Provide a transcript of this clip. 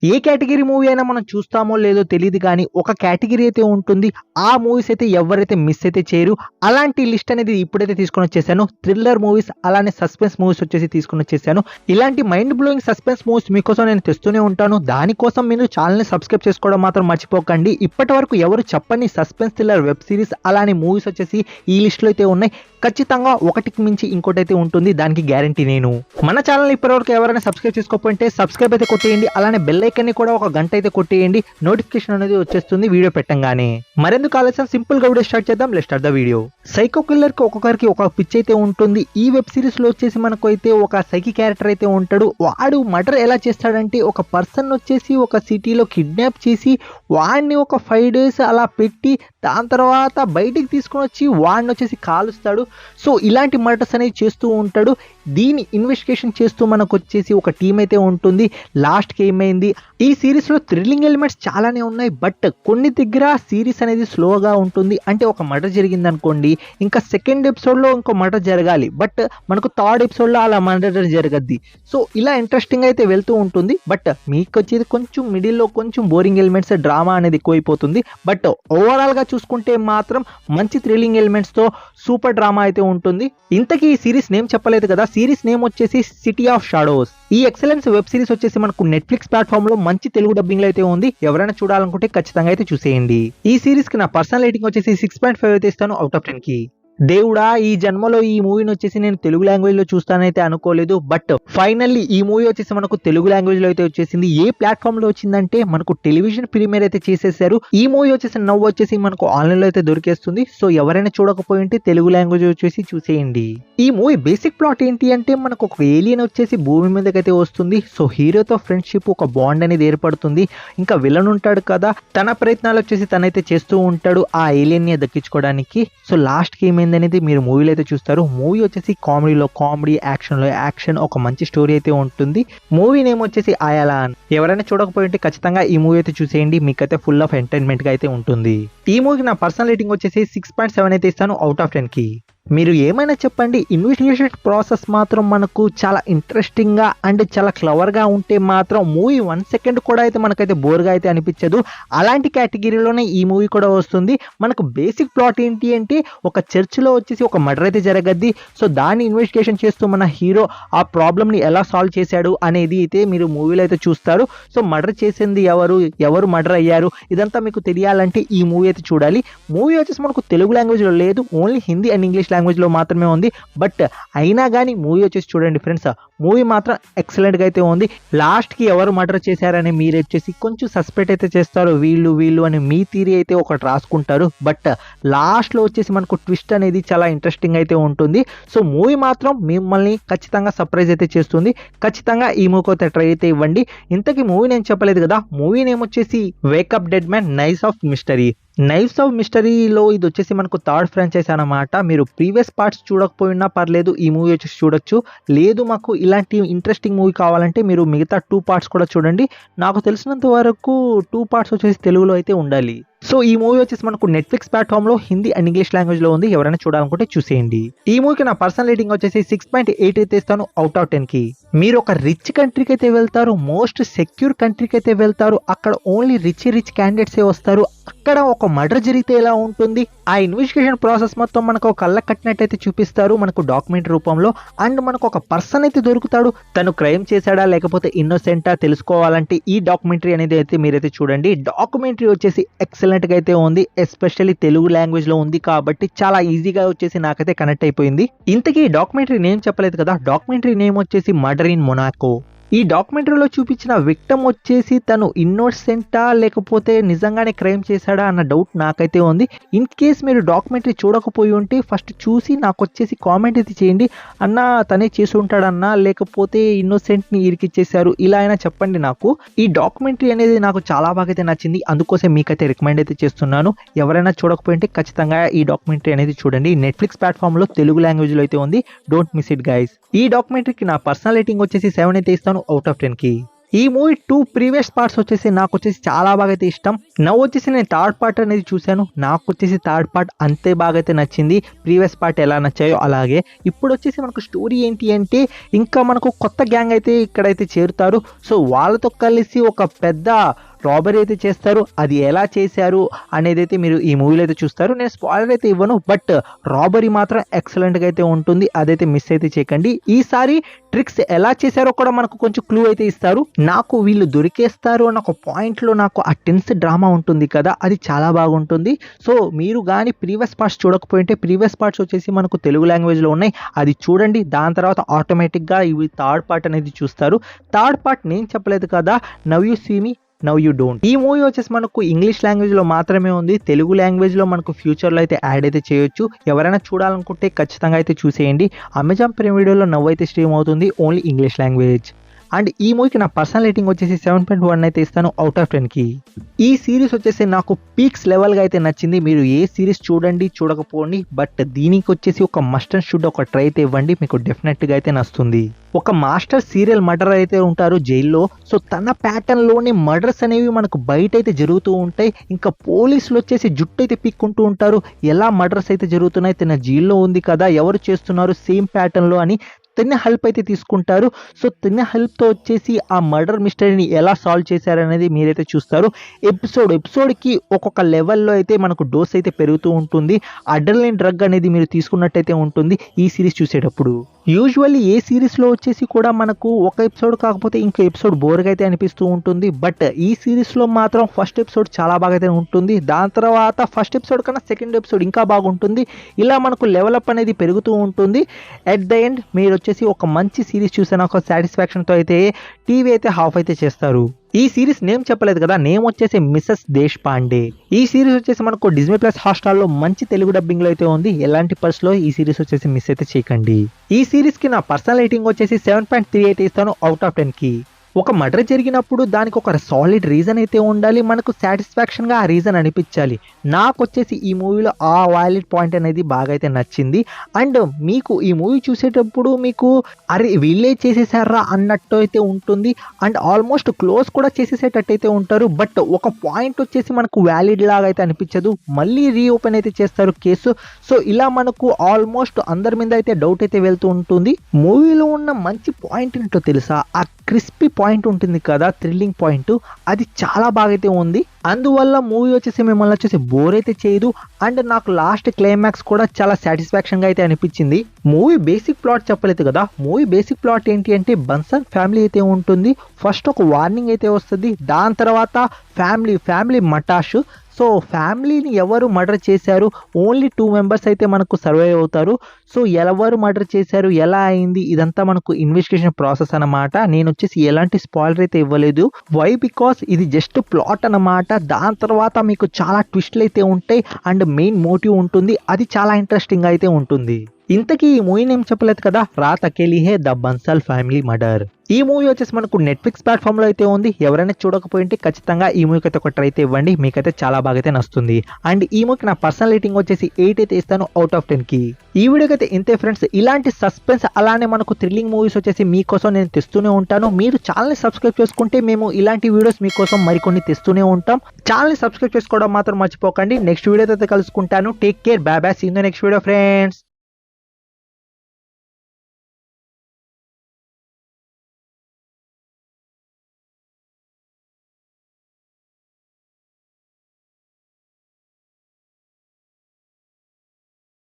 ఏ category movie అయినా మనం చూస్తామో లేదో తెలీదు కానీ ఒక కేటగిరీ అయితే ఉంటుంది. ఆ మూవీస్ అయితే ఎవరైతే మిస్ అయితే చేయరు. అలాంటి లిస్ట్ అనేది ఇప్పుడైతే తీసుకొని వచ్చేసాను. థ్రిల్లర్ మూవీస్ అలానే సస్పెన్స్ మూవీస్ వచ్చేసి తీసుకొని వచ్చేసాను. ఇలాంటి మైండ్ బ్లోయింగ్ సస్పెన్స్ మూవీస్ మీకోసం నేను తెస్తూనే ఉంటాను. దానికోసం మీరు ఛానల్ని సబ్స్క్రైబ్ చేసుకోవడం మాత్రం మర్చిపోకండి. ఇప్పటి వరకు ఎవరు చెప్పని సస్పెన్స్ థ్రిల్లర్ వెబ్ సిరీస్ అలానే మూవీస్ వచ్చేసి ఈ లిస్ట్లో అయితే ఉన్నాయి. ఖచ్చితంగా ఒకటికి మించి ఇంకోటి అయితే ఉంటుంది. దానికి గ్యారంటీ నేను. మన ఛానల్ ఇప్పటివరకు ఎవరైనా సబ్స్క్రైబ్ చేసుకోకపోతే సబ్స్క్రైబ్ అయితే కొట్టేయండి. అలానే బెల్ ఐకాన్ ని కూడా ఒక గంట అయితే కొట్టేయండి. నోటిఫికేషన్ అనేది వచ్చేస్తుంది వీడియో పెట్టంగానే. మరెందుకు ఆలస్యం, సింపుల్ గా వీడియో స్టార్ట్ చేద్దాం. Let's start the video. Psycho killer కి ఒక్కొక్కరికి ఒక పిచ్ అయితే ఉంటుంది. ఈ వెబ్ సిరీస్ లో వచ్చేసి మనకు అయితే ఒక సైకి క్యారెక్టర్ అయితే ఉంటాడు. వాడు మర్డర్ ఎలా చేస్తాడంటే ఒక పర్సన్ వచ్చేసి ఒక సిటీలో కిడ్నాప్ చేసి వాడిని ఒక 5 days అలా పెట్టి దాని తర్వాత బయటికి తీసుకొని వచ్చి వాడిని వచ్చేసి కాలుస్తాడు. సో ఇలాంటి మర్డర్స్ అనేవి చేస్తూ ఉంటాడు. దీని ఇన్వెస్టిగేషన్ చేస్తూ మనకు వచ్చేసి ఒక టీం అయితే ఉంటుంది. లాస్ట్కి ఏమైంది, ఈ సిరీస్లో థ్రిల్లింగ్ ఎలిమెంట్స్ చాలానే ఉన్నాయి. బట్ కొన్ని దగ్గర సిరీస్ అనేది స్లోగా ఉంటుంది. అంటే ఒక మర్డర్ జరిగింది అనుకోండి, ఇంకా సెకండ్ ఎపిసోడ్లో ఇంకో మర్డర్ జరగాలి. బట్ మనకు థర్డ్ ఎపిసోడ్లో అలా మర్డర్ జరగద్ది. సో ఇలా ఇంట్రెస్టింగ్ అయితే వెళ్తూ ఉంటుంది. బట్ మీకు వచ్చేది కొంచెం మిడిల్లో కొంచెం బోరింగ్ ఎలిమెంట్స్, డ్రామా అనేది ఎక్కువైపోతుంది. బట్ ఓవరాల్గా చూసుకుంటే మాత్రం మంచి థ్రిల్లింగ్ ఎలిమెంట్స్తో సూపర్ డ్రామా అయితే ఉంటుంది. ఇంతకీ ఈ సిరీస్ నేమ్ చెప్పలేదు కదా. సిరీస్ నేమ్ వచ్చేసి సిటీ ఆఫ్ షాడోస్. ఈ ఎక్సలెన్స్ వెబ్ సిరీస్ వచ్చేసి మనకు నెట్ఫ్లిక్స్ ప్లాట్ఫామ్ లో మంచి తెలుగు డబ్బింగ్ లో అయితే ఉంది. ఎవరైనా చూడాలనుకుంటే ఖచ్చితంగా అయితే చూసేయండి. ఈ సిరీస్ కి నా పర్సనల్ రేటింగ్ వచ్చేసి 6.5 అయితే ఇస్తాను అవుట్ ఆఫ్ 10 కి. దేవుడా, ఈ జన్మలో ఈ మూవీని వచ్చేసి నేను తెలుగు లాంగ్వేజ్ లో చూస్తానైతే అనుకోలేదు. బట్ ఫైనల్లీ ఈ మూవీ వచ్చేసి మనకు తెలుగు లాంగ్వేజ్ లో అయితే వచ్చేసింది. ఏ ప్లాట్ఫామ్ లో వచ్చిందంటే మనకు టెలివిజన్ ప్రీమియర్ అయితే చేసేసారు. ఈ మూవీ వచ్చేసి నవ్వు వచ్చేసి మనకు ఆన్లైన్ లో అయితే దొరికేస్తుంది. సో ఎవరైనా చూడకపోయి ఉంటే తెలుగు లాంగ్వేజ్ వచ్చేసి చూసేయండి. ఈ మూవీ బేసిక్ ప్లాట్ ఏంటి అంటే మనకు ఒక ఏలియన్ వచ్చేసి భూమి మీదకైతే వస్తుంది. సో హీరోతో ఫ్రెండ్షిప్, ఒక బాండ్ అనేది ఏర్పడుతుంది. ఇంకా విలన్ ఉంటాడు కదా, తన ప్రయత్నాలు వచ్చేసి తనైతే చేస్తూ ఉంటాడు ఆ ఏలియన్ ని దక్కించుకోవడానికి. సో లాస్ట్ కి ఏమైంది అనేది మీరు మూవీలో అయితే చూస్తారు. మూవీ వచ్చేసి కామెడీలో కామెడీ, యాక్షన్ లో యాక్షన్, ఒక మంచి స్టోరీ అయితే ఉంటుంది. మూవీ నేమ్ వచ్చేసి అయాలాన్. ఎవరైనా చూడకపోయి ఉంటే ఖచ్చితంగా ఈ మూవీ అయితే చూసేయండి. మీకైతే ఫుల్ ఆఫ్ ఎంటర్టైన్మెంట్ గా అయితే ఉంటుంది. ఈ మూవీకి నా పర్సనల్ రేటింగ్ వచ్చేసి 6.7 అయితే ఇస్తాను అవుట్ ఆఫ్ 10 కి. మీరు ఏమైనా చెప్పండి, ఇన్వెస్టిగేషన్ ప్రాసెస్ మాత్రం మనకు చాలా ఇంట్రెస్టింగ్ గా అండ్ చాలా క్లవర్ గా ఉంటే మాత్రం మూవీ 1 సెకండ్ కూడా అయితే మనకైతే బోర్గా అయితే అనిపించదు. అలాంటి కేటగిరీలోనే ఈ మూవీ కూడా వస్తుంది. మనకు బేసిక్ ప్లాట్ ఏంటి అంటే ఒక చర్చిలో వచ్చేసి ఒక మర్డర్ అయితే జరగద్ది. సో దాన్ని ఇన్వెస్టిగేషన్ చేస్తూ మన హీరో ఆ ప్రాబ్లమ్ ని ఎలా సాల్వ్ చేశాడు అనేది అయితే మీరు మూవీలో అయితే చూస్తారు. సో మర్డర్ చేసింది ఎవరు మర్డర్ అయ్యారు, ఇదంతా మీకు తెలియాలంటే ఈ మూవీ అయితే చూడాలి. మూవీ వచ్చేసి మనకు తెలుగు లాంగ్వేజ్ లో లేదు, only Hindi and English language లో మాత్రమే ఉంది. బట్ అయినా కానీ మూవీ వచ్చేసి చూడండి ఫ్రెండ్స్, మూవీ మాత్రం ఎక్సలెంట్ గా అయితే ఉంది. లాస్ట్ కి ఎవరు మర్డర్ చేశారని మీరు వచ్చేసి కొంచెం సస్పెక్ట్ అయితే చేస్తారు, వీళ్ళు అని మీ థియరీ అయితే ఒకటి రాసుకుంటారు. బట్ లాస్ట్ లో వచ్చేసి మనకు ట్విస్ట్ అనేది చాలా ఇంట్రెస్టింగ్ అయితే ఉంటుంది. సో మూవీ మాత్రం మిమ్మల్ని ఖచ్చితంగా సర్ప్రైజ్ అయితే చేస్తుంది. ఖచ్చితంగా ఈ మూవీకి అయితే ట్రై అయితే ఇవ్వండి. ఇంతకీ మూవీ నేను చెప్పలేదు కదా, మూవీ నేమ్ వచ్చేసి wake up dead man knives of mystery. Knives of మిస్టరీలో ఇది వచ్చేసి మనకు థర్డ్ ఫ్రాంచైజ్ అనమాట. మీరు ప్రీవియస్ పార్ట్స్ చూడకపోయినా పర్లేదు, ఈ మూవీ వచ్చేసి చూడొచ్చు. లేదు మాకు ఇలాంటి ఇంట్రెస్టింగ్ మూవీ కావాలంటే మీరు మిగతా 2 parts కూడా చూడండి. నాకు తెలిసినంత వరకు 2 parts వచ్చేసి తెలుగులో అయితే ఉండాలి. సో ఈ మూవీ వచ్చేసి మనకు నెట్ఫ్లిక్స్ ప్లాట్ఫామ్ లో హిందీ అండ్ ఇంగ్లీష్ లాంగ్వేజ్ లో ఉంది. ఎవరైనా చూడాలనుకుంటే చూసేయండి. ఈ మూవీకి నా పర్సనల్ రేటింగ్ వచ్చేసి 6.8 అయితే ఇస్తాను అవుట్ ఆఫ్ 10 కి. మీరు ఒక రిచ్ కంట్రీకి అయితే వెళ్తారు, మోస్ట్ సెక్యూర్ కంట్రీకి అయితే వెళ్తారు. అక్కడ ఓన్లీ రిచ్ క్యాండిడేట్స్ ఏ వస్తారు. అక్కడ ఒక మర్డర్ జరిగితే ఎలా ఉంటుంది, ఆ ఇన్వెస్టిగేషన్ ప్రాసెస్ మొత్తం మనకు ఒక కళ్ళ కట్టినట్టయితే చూపిస్తారు మనకు డాక్యుమెంటరీ రూపంలో. అండ్ మనకు ఒక పర్సన్ అయితే దొరుకుతాడు, తను క్రైమ్ చేశాడా లేకపోతే ఇన్నోసెంటా తెలుసుకోవాలంటే ఈ డాక్యుమెంటరీ అనేది అయితే మీరైతే చూడండి. డాక్యుమెంటరీ వచ్చేసి ఎక్సలెంట్ గా అయితే ఉంది. ఎస్పెషల్లీ తెలుగు లాంగ్వేజ్ లో ఉంది కాబట్టి చాలా ఈజీగా వచ్చేసి నాకైతే కనెక్ట్ అయిపోయింది. ఇంతకీ డాక్యుమెంటరీ నేమ్ చెప్పలేదు కదా, డాక్యుమెంటరీ నేమ్ వచ్చేసి మర్డర్ ఇన్ మొనాకో. ఈ డాక్యుమెంటరీలో చూపించిన విక్టమ్ వచ్చేసి తను ఇన్నోసెంటా లేకపోతే నిజంగానే క్రైమ్ చేశాడా అన్న డౌట్ నాకైతే ఉంది. ఇన్ కేస్ మీరు డాక్యుమెంటరీ చూడకపోయి ఉంటే ఫస్ట్ చూసి నాకు వచ్చేసి కామెంట్ అయితే చేయండి. అన్న తనే చేసి ఉంటాడన్నా లేకపోతే ఇన్నోసెంట్ ని ఇరికిచ్చేశారు, ఇలా అయినా చెప్పండి నాకు. ఈ డాక్యుమెంటరీ అనేది నాకు చాలా బాగా అయితే నచ్చింది, అందుకోసం మీకైతే రికమెండ్ అయితే చేస్తున్నాను. ఎవరైనా చూడకపోయి ఉంటే ఖచ్చితంగా ఈ డాక్యుమెంటరీ అనేది చూడండి. నెట్ఫ్లిక్స్ ప్లాట్ఫామ్ లో తెలుగు లాంగ్వేజ్ లో అయితే ఉంది. Don't miss it guys. ఈ డాక్యుమెంటరీకి నా పర్సనల్ రేటింగ్ వచ్చేసి 7 అయితే ఇస్తాను అవుట్ ఆఫ్ 10 కి. ఈ మూవీ 2 ప్రీవియస్ పార్ట్స్ వచ్చేసి నాకు వచ్చేసి చాలా బాగా అయితే ఇష్టం. నవ్వు వచ్చేసి నేను థర్డ్ పార్ట్ అనేది చూశాను. నాకు వచ్చేసి థర్డ్ పార్ట్ అంతే బాగా అయితే నచ్చింది. ప్రీవియస్ పార్ట్ ఎలా నచ్చాయో అలాగే. ఇప్పుడు వచ్చేసి మనకు స్టోరీ ఏంటి అంటే ఇంకా మనకు కొత్త గ్యాంగ్ అయితే ఇక్కడైతే చేరుతారు. సో వాళ్ళతో కలిసి ఒక పెద్ద రాబరీ అయితే చేస్తారు. అది ఎలా చేశారు అనేది అయితే మీరు ఈ మూవీలో అయితే చూస్తారు. నేను స్పాయిలర్ అయితే ఇవ్వను, బట్ రాబరీ మాత్రం ఎక్సలెంట్గా అయితే ఉంటుంది. అదైతే మిస్ అయితే చేయకండి. ఈసారి ట్రిక్స్ ఎలా చేశారో కూడా మనకు కొంచెం క్లూ అయితే ఇస్తారు. నాకు వీళ్ళు దొరికేస్తారు అన్న ఒక పాయింట్లో నాకు ఆ టెన్స్ డ్రామా ఉంటుంది కదా, అది చాలా బాగుంటుంది. సో మీరు కానీ ప్రీవియస్ పార్ట్స్ చూడకపోయింటే ప్రీవియస్ పార్ట్స్ వచ్చేసి మనకు తెలుగు లాంగ్వేజ్లో ఉన్నాయి, అది చూడండి. దాని తర్వాత ఆటోమేటిక్గా ఇవి థర్డ్ పార్ట్ అనేది చూస్తారు. థర్డ్ పార్ట్ నేను చెప్పలేదు కదా, now you see me now you don't. ఈ మూవీ వచ్చేసి మనకు ఇంగ్లీష్ లాంగ్వేజ్ లో మాత్రమే ఉంది. తెలుగు లాంగ్వేజ్ లో మనకు ఫ్యూచర్ లో అయితే యాడ్ అయితే చేయొచ్చు. ఎవరైనా చూడాలనుకుంటే ఖచ్చితంగా అయితే చూసేయండి. అమెజాన్ ప్రైమ్ వీడియోలో నవ్వు అయితే స్ట్రీమ్ అవుతుంది, ఓన్లీ ఇంగ్లీష్ లాంగ్వేజ్. అండ్ ఈ మూవీకి నా పర్సనల్ రేటింగ్ వచ్చేసి 7.1 అయితే ఇస్తాను అవుట్ ఆఫ్ 10కి. ఈ సిరీస్ వచ్చేసి నాకు పీక్స్ లెవెల్గా అయితే నచ్చింది. మీరు ఏ సిరీస్ చూడండి చూడకపోండి, బట్ దీనికి వచ్చేసి ఒక మస్ట్ అండ్ షుడ్ ఒక ట్రై అయితే ఇవ్వండి, మీకు డెఫినెట్గా అయితే నచ్చుతుంది. ఒక మాస్టర్ సీరియల్ మర్డర్ అయితే ఉంటారు జైల్లో. సో తన ప్యాటర్న్ లోనే మర్డర్స్ అనేవి మనకు బయట అయితే జరుగుతూ ఉంటాయి. ఇంకా పోలీసులు వచ్చేసి జుట్టు అయితే పిక్కుంటూ ఉంటారు, ఎలా మర్డర్స్ అయితే జరుగుతున్నాయి, తన జైల్లో ఉంది కదా, ఎవరు చేస్తున్నారు సేమ్ ప్యాటర్న్ లో అని తిన్న హెల్ప్ అయితే తీసుకుంటారు. సో తిన్న హెల్ప్తో వచ్చేసి ఆ మర్డర్ మిస్టరీని ఎలా సాల్వ్ చేశారనేది మీరైతే చూస్తారు. ఎపిసోడ్కి ఒక్కొక్క లెవెల్లో అయితే మనకు డోస్ అయితే పెరుగుతూ ఉంటుంది. అడ్రలిన్ డ్రగ్ అనేది మీరు తీసుకున్నట్టయితే ఉంటుంది ఈ సిరీస్ చూసేటప్పుడు. యూజువల్లీ ఏ సిరీస్లో వచ్చేసి కూడా మనకు ఒక ఎపిసోడ్ కాకపోతే ఇంకో ఎపిసోడ్ బోర్గా అయితే అనిపిస్తూ ఉంటుంది, బట్ ఈ సిరీస్లో మాత్రం ఫస్ట్ ఎపిసోడ్ చాలా బాగా అయితే ఉంటుంది. దాని తర్వాత ఫస్ట్ ఎపిసోడ్ కన్నా సెకండ్ ఎపిసోడ్ ఇంకా బాగుంటుంది. ఇలా మనకు లెవెలప్ అనేది పెరుగుతూ ఉంటుంది. ఎట్ ద ఎండ్ మీరు వచ్చేసి ఒక మంచి సిరీస్ చూసిన ఒక సాటిస్ఫాక్షన్తో అయితే టీవీ అయితే హాఫ్ అయితే చేస్తారు. ఈ సిరీస్ నేమ్ చెప్పలేదు కదా, నేమ్ వచ్చేసి మిసెస్ దేశ్ పాండే. ఈ సిరీస్ వచ్చేసి మనకు డిజ్నీ ప్లస్ హాట్‌స్టార్లో మంచి తెలుగు డబ్బింగ్ లో అయితే ఉంది. ఎలాంటి పర్స్లో ఈ సిరీస్ వచ్చేసి మిస్ అయితే చేయకండి. ఈ సిరీస్ కి నా పర్సనల్ రేటింగ్ వచ్చేసి 7.38 ఇస్తాను అవుట్ ఆఫ్ 10కి. ఒక మర్డర్ జరిగినప్పుడు దానికి ఒక సాలిడ్ రీజన్ అయితే ఉండాలి, మనకు సాటిస్ఫాక్షన్గా ఆ రీజన్ అనిపించాలి. నాకు వచ్చేసి ఈ మూవీలో ఆ వాలిడ్ పాయింట్ అనేది బాగా అయితే నచ్చింది. అండ్ మీకు ఈ మూవీ చూసేటప్పుడు మీకు అరే వీళ్ళే చేసేసారా అన్నట్టు అయితే ఉంటుంది. అండ్ ఆల్మోస్ట్ క్లోజ్ కూడా చేసేసేటట్టు అయితే ఉంటారు, బట్ ఒక పాయింట్ వచ్చేసి మనకు వ్యాలిడ్ లాగా అయితే అనిపించదు. మళ్ళీ రీఓపెన్ అయితే చేస్తారు కేసు. సో ఇలా మనకు ఆల్మోస్ట్ అందరి మీద అయితే డౌట్ అయితే వెళ్తూ ఉంటుంది. మూవీలో ఉన్న మంచి పాయింట్ ఏంటో తెలుసా, ఆ క్రిస్పీ పాయింట్ ఉంటుంది కదా, థ్రిల్లింగ్ పాయింట్, అది చాలా బాగా అయితే ఉంది. అందువల్ల మూవీ వచ్చేసి మిమ్మల్ని వచ్చేసి బోర్ అయితే చేయదు. అండ్ నాకు లాస్ట్ క్లైమాక్స్ కూడా చాలా సాటిస్ఫాక్షన్గా అయితే అనిపించింది. మూవీ బేసిక్ ప్లాట్ చెప్పలేదు కదా, మూవీ బేసిక్ ప్లాట్ ఏంటి అంటే బన్సల్ ఫ్యామిలీ అయితే ఉంటుంది. ఫస్ట్ ఒక వార్నింగ్ అయితే వస్తుంది, దాని తర్వాత ఫ్యామిలీ మటాష్. సో ఫ్యామిలీని ఎవరు మర్డర్ చేశారు, ఓన్లీ 2 మెంబర్స్ అయితే మనకు సర్వైవ్ అవుతారు. సో ఎవరు మర్డర్ చేశారు, ఎలా అయింది, ఇదంతా మనకు ఇన్వెస్టిగేషన్ ప్రాసెస్ అన్నమాట. నేను వచ్చేసి ఎలాంటి స్పాయిలర్ అయితే ఇవ్వలేదు. వై బికాస్ ఇది జస్ట్ ప్లాట్ అన్నమాట. దాని తర్వాత మీకు చాలా ట్విస్ట్లు అయితే ఉంటాయి అండ్ మెయిన్ మోటివ్ ఉంటుంది, అది చాలా ఇంట్రెస్టింగ్ అయితే ఉంటుంది. ఇంతకీ ఈ మూవీ నేమ్ చెప్పలేదు కదా, రాత్ అకేలీ హే ద బన్సల్ ఫ్యామిలీ మర్డర్. ఈ మూవీ వచ్చేసి మనకు నెట్ఫ్లిక్స్ ప్లాట్ఫామ్లో అయితే ఉంది. ఎవరైనా చూడకపోయింటే ఖచ్చితంగా ఈ మూవీకి అయితే ఒక ట్రై అయితే ఇవ్వండి, మీకైతే చాలా బాగా అయితే నచ్చుతుంది. అండ్ ఈ మూవీకి నా పర్సనల్ రేటింగ్ వచ్చేసి 8 అయితే ఇస్తాను అవుట్ ఆఫ్ 10కి. ఈ వీడియోకి అయితే ఇంతే ఫ్రెండ్స్. ఇలాంటి సస్పెన్స్ అలానే మనకు థ్రిల్లింగ్ మూవీస్ వచ్చేసి మీకోసం నేను తెస్తూనే ఉంటాను. మీరు ఛానల్ని సబ్స్క్రైబ్ చేసుకుంటే మేము ఇలాంటి వీడియోస్ మీకోసం మరికొన్ని తెస్తూనే ఉంటాం. ఛానల్ని సబ్స్క్రైబ్ చేసుకోవడం మాత్రం మర్చిపోకండి. నెక్స్ట్ వీడియోతో అయితే కలుసుకుంటాను. Take care, bye bye, see you in the next video friends.